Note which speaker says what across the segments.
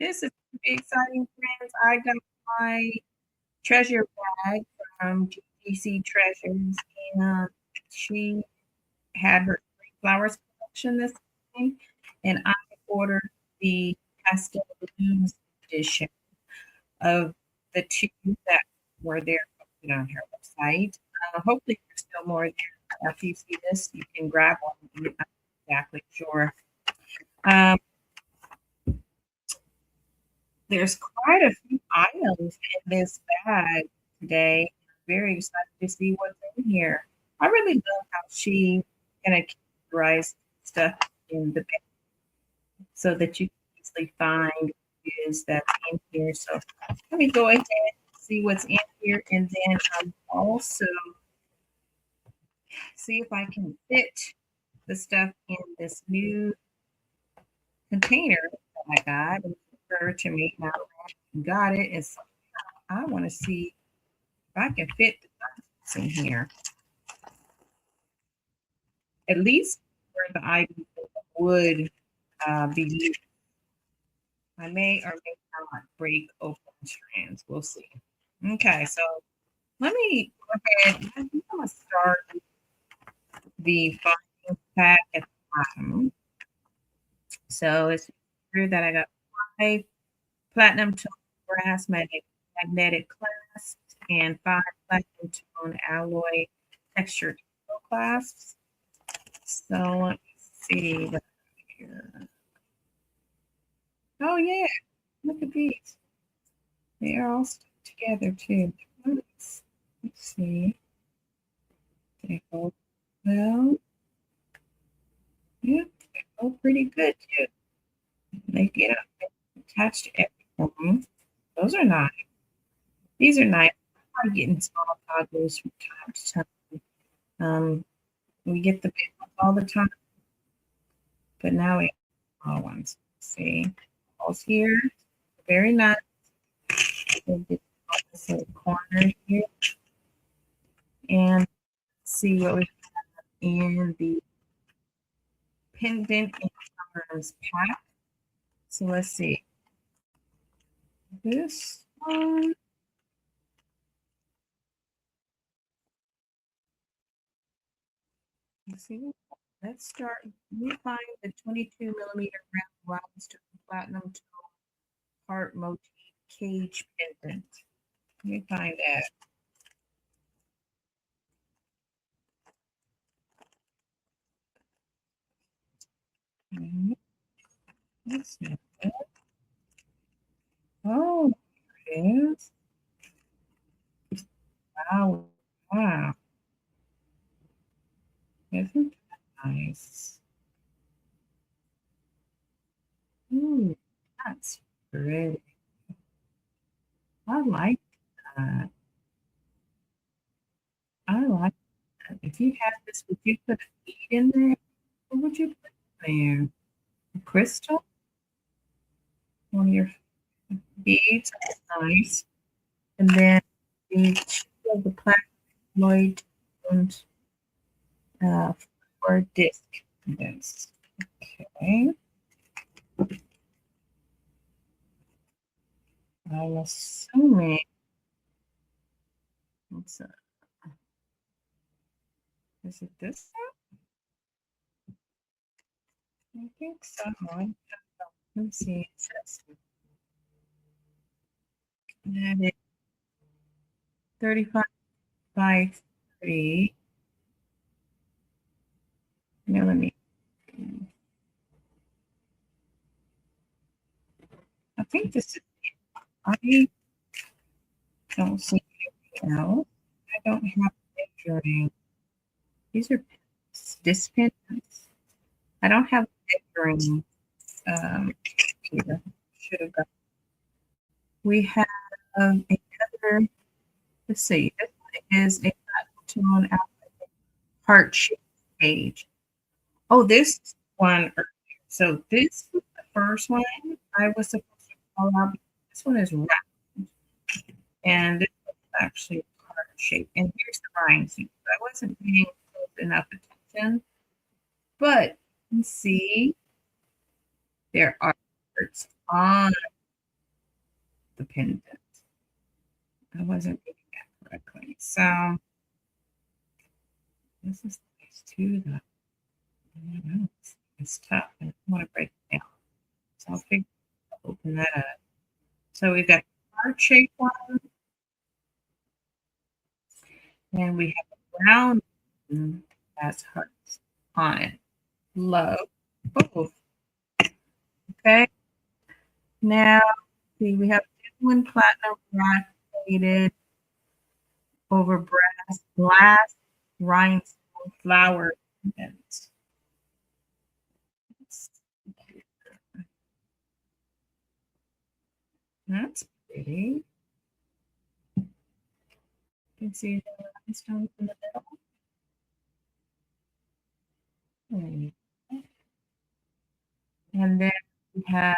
Speaker 1: This is gonna be exciting, friends. I got my treasure bag from GGC Treasures, and she had her spring flowers collection this time, and I ordered the Pastel Balloons edition of the two that were there posted on her website. Hopefully, there's still more there. After you see this, you can grab one. I'm not exactly sure. Um, There's quite a few items in this bag today. I'm very excited to see what's in here. I really love how she kind of categorize stuff in the bag so that you can easily find what it is that's in here. So let me go ahead and see what's in here, and then also see if I can fit the stuff in this new container that I got. It occurred to me now that I got it, and so I want to see if I can fit the in here. At least where the items would be used. I may or may not break open strands. We'll see. Okay, so let me go ahead. I'm going to start the following pack at the bottom. So it's true that I got 5 platinum tone brass magnetic clasps and 5 platinum tone alloy textured clasps. So let me see what here. Oh yeah, look at these. They are all stuck together too. Let's see. They go well. Yeah, they go pretty good too. They get attached to everything. Those are nice. These are nice. I'm getting small toggles from time to time. We get the big ones all the time, but now we have small ones. See, balls here, very nice. We'll get opposite corner here, and see what we have in the pendant and colors pack. So let's see. This one. Let's see. Let's start. We find the 22 millimeter round rhinestone platinum tone heart motif cage pendant. Let me find that. That's not that. Oh, there it is. Wow. Wow. Isn't that nice? Ooh, that's pretty. I like that. I like that. If you had this, would you put a bead in there? What would you put in there? A crystal on your beads? That's nice. And then the two of the plasmoid and for disc this. Okay. I'm assuming it's is it this one? I think so. Let's see. It says that it's 35 by 30 millimeters. I think this is I don't see anything else. I don't have measuring. These are pendants. I don't have measuring here. Should have got. We have another. Let's see. This one is a tone heart shaped page. Oh, this one. So this was the first one I was supposed to call out. This one is round, and this is actually heart shaped. And here's the rhinestones. I wasn't paying close enough attention, but you see there are hearts on. the pendant. I wasn't reading that correctly. So this is nice too, though. I know it's tough. I don't want to break it down. So I'll figure open that up. So we've got heart-shaped one, and we have a round one that has hearts on it. Love both. Okay. Now, see, we have genuine platinum granulated over brass glass rhinestone flower pendants. That's pretty. You can see the rhinestones in the middle. And then we have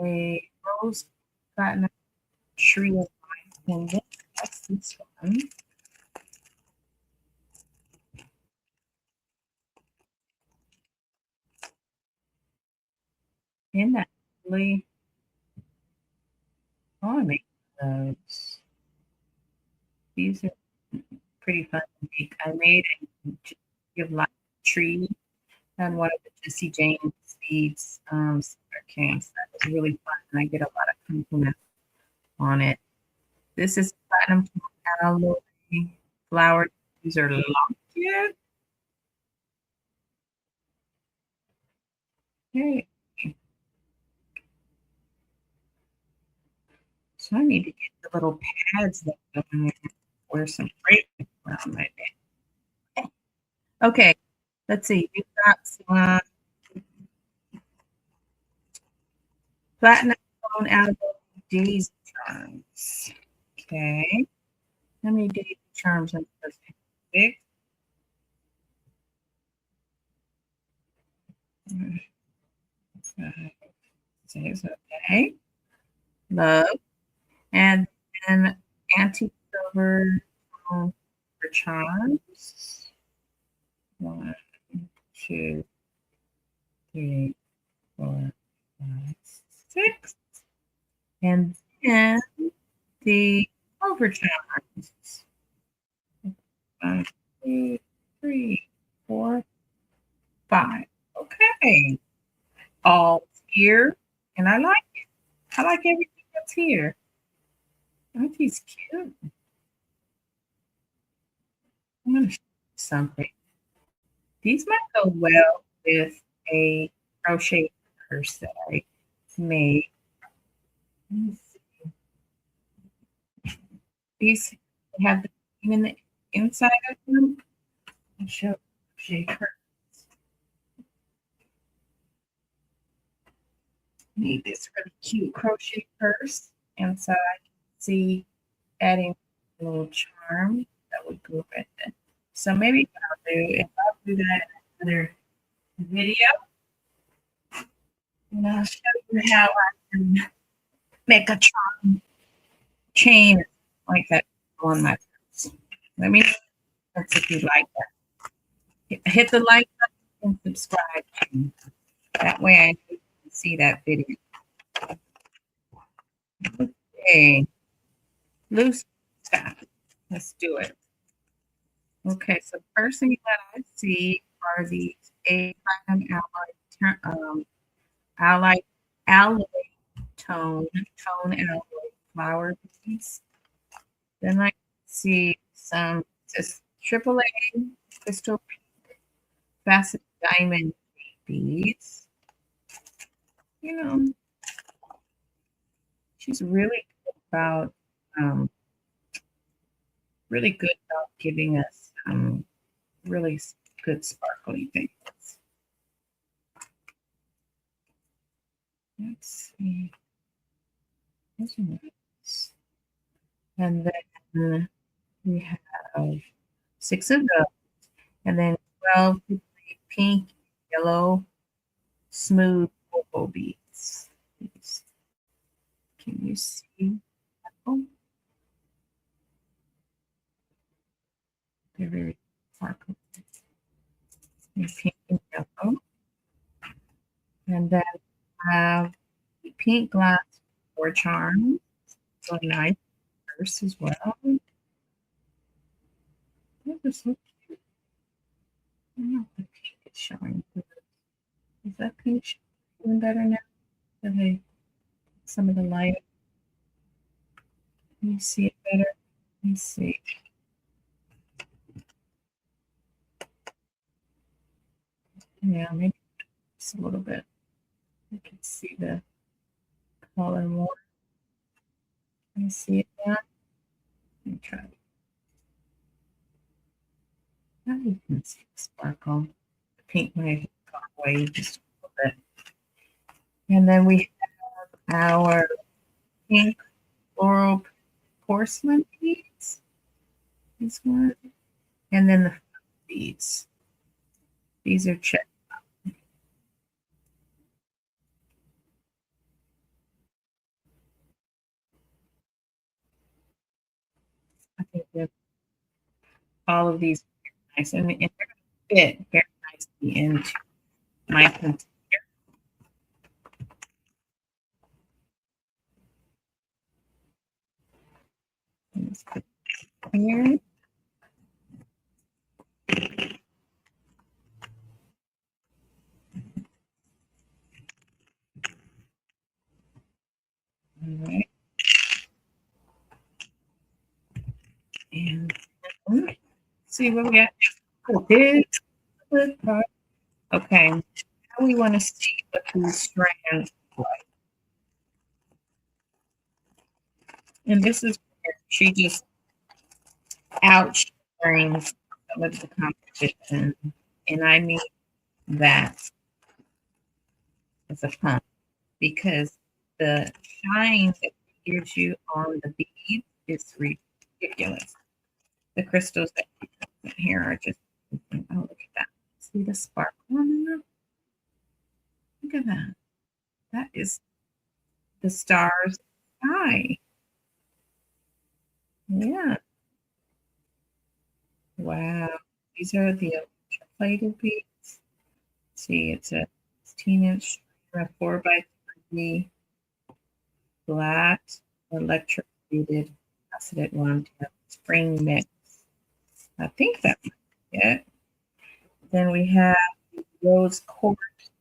Speaker 1: a rose platinum tree of life pendant. That's this one. Isn't that really? I want to make those. These are pretty fun to make. I made a give life tree and one of the Jesse James Beads camps. That was really fun, and I get a lot of compliments on it. This is platinum alloy flower. These are locked yet. Okay. So I need to get the little pads that go in there. Wear some fragrance around my neck. Okay, let's see. We've got some platinum stone alloy daisy charms. Okay. How many daisy charms am I supposed to pick? Six, okay. Love. And then antique silver for charms. 1, 2, 3, 4, 5, 6. And then the silver charms. 1, 2, 3, 4, 5. Okay. All here. And I like it. I like everything that's here. Aren't these cute? I'm going to show you something. These might go well with a crochet purse that I made. These have the thing in the inside of them. I'll show crochet purse. Need this really cute crochet purse, and so I can see adding a little charm that would go with it. So maybe what I'll do is I'll do that in another video, and I'll show you how I can make a charm chain like that on my purse. Let me know if you like that. Hit the like button and subscribe. That way I can see that video. Okay. Loose stuff. Let's do it. Okay, so first thing that I see are these platinum alloy tone alloy flower beads. Then I see some just AAA crystal facet diamond beads. You know, she's really good about giving us really good sparkly things. Let's see. And then we have 6 of those, and then 12 pink, yellow, smooth opal beads. Can you see? Oh, they're very sparkly. Pink and yellow. And then I have the pink glass for charms. so nice purse as well. That was so cute. I don't know if the pink is showing. Is that pink doing better now? Okay, some of the light. Let me see it better. Let me see. Yeah, maybe just a little bit. I can see the color more. Let me see it now. Let me try. Now you can see the sparkle. The pink might have gone away just a little bit. And then we have our pink floral porcelain beads. This one. And then the beads. These are checked. I think that all of these are nice. And they're going to fit very nicely into my container. Let's put it here. All right. And see what we got. Oh, this good part. Okay. Now we want to see what these strands look like. And this is where she just outsharing some of the competition. And I mean that as a pun because the shine that it gives you on the bead is ridiculous. The crystals that you put in here are just, oh, look at that. See the sparkle on there? Look at that. That is the stars sky. Yeah. Wow. These are the plated beads. See, it's a 16-inch, 4 by 3 flat, electroplated, faceted one spring mix. I think that's it. Then we have rose quartz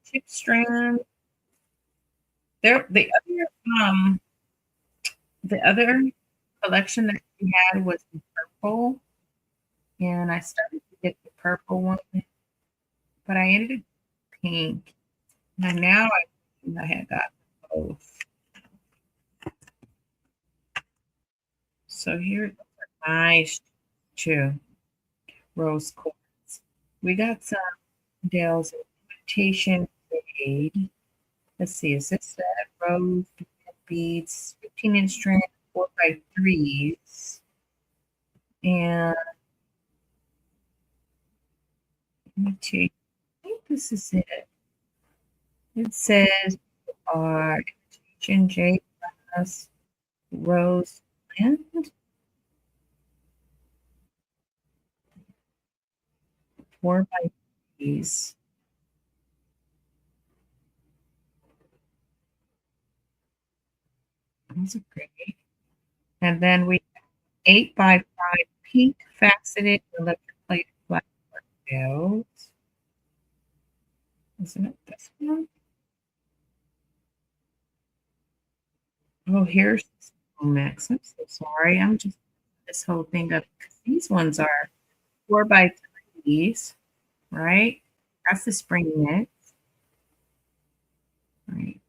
Speaker 1: chip strand. There, the other collection that we had was the purple, and I started to get the purple one, but I ended up pink. And now I had got both. So here are nice too. Rose quartz. We got some Dale's invitation fade. Let's see, is this rose beads, 15-inch strand, 4 by 3s. And let me take, I think this is it. It says our invitation J plus rose blend. 4 by 3s. Those are great. And then we have 8 by 5 pink faceted electroplated flat nails. Isn't it this one? Oh, here's Max. I'm so sorry. I'm just this whole thing up because these ones are 4 by 3s, right? That's the spring mix, right?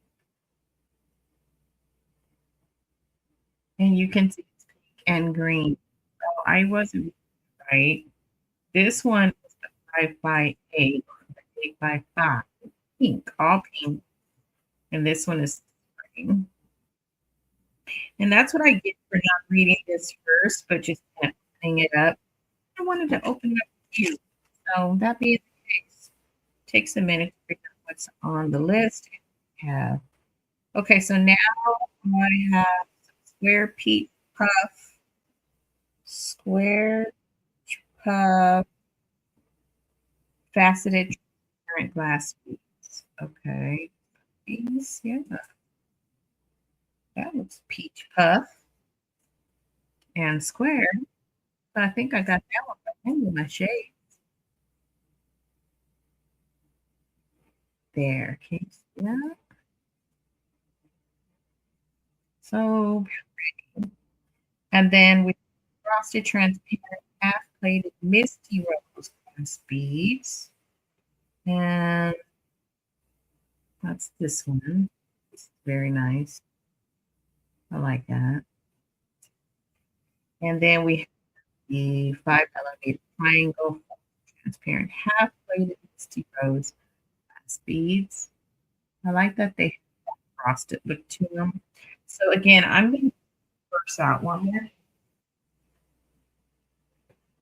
Speaker 1: And you can see it's pink and green. So I wasn't right. This one is the 5 by 8, 8 by 5, pink, all pink. And this one is spring. And that's what I get for not reading this first, but just kind of opening it up. I wanted to open it up with you. So that being the case, takes a minute to figure out what's on the list. Yeah. Okay, so now I have square peak puff, square puff, faceted transparent glass beads. Okay, these, yeah. That looks peach puff and square. But I think I got that one by hand with my shade. There. Can you see that? So, and then with frosted transparent half plated misty rose glass beads. And that's this one. It's very nice. I like that. And then we have the 5 millimeter triangle transparent half plated misty rose glass beads. I like that they have frosted look to them. So again, I'm going to first out one more.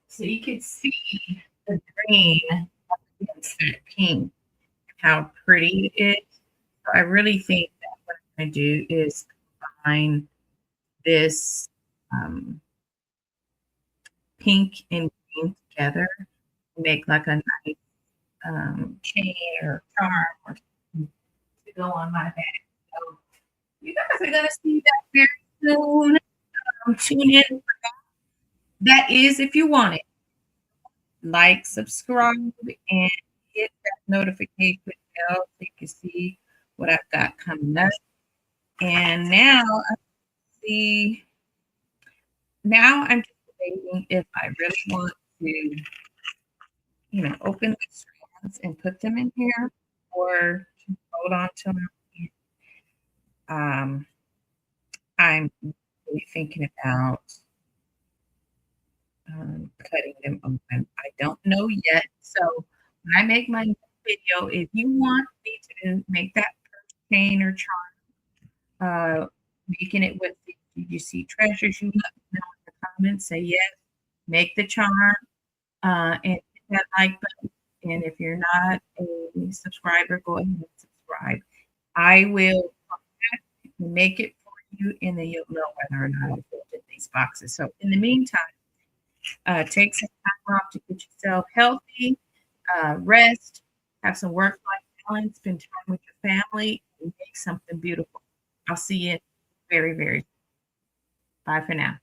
Speaker 1: So you can see the green against that pink, how pretty it is. So I really think that what I'm going to do is combine this pink and green together, make like a nice chain or charm or something to go on my bag. So you guys are going to see that very soon. Tune in for that. That is if you want it. Like, subscribe, and hit that notification bell so you can see what I've got coming up. And now I see, now I'm just debating if I really want to, open the strands and put them in here or to hold on to them. I'm really thinking about cutting them open. I don't know yet. So when I make my video, if you want me to make that chain or making it with the GGC treasures, you let me know in the comments. Say yes, make the charm, and hit that like button. And if you're not a subscriber, go ahead and subscribe. I will make it for you, and then you'll know whether or not I filled in these boxes. So in the meantime, take some time off to get yourself healthy, rest, have some work-life balance, spend time with your family, and make something beautiful. I'll see you very, very soon. Bye for now.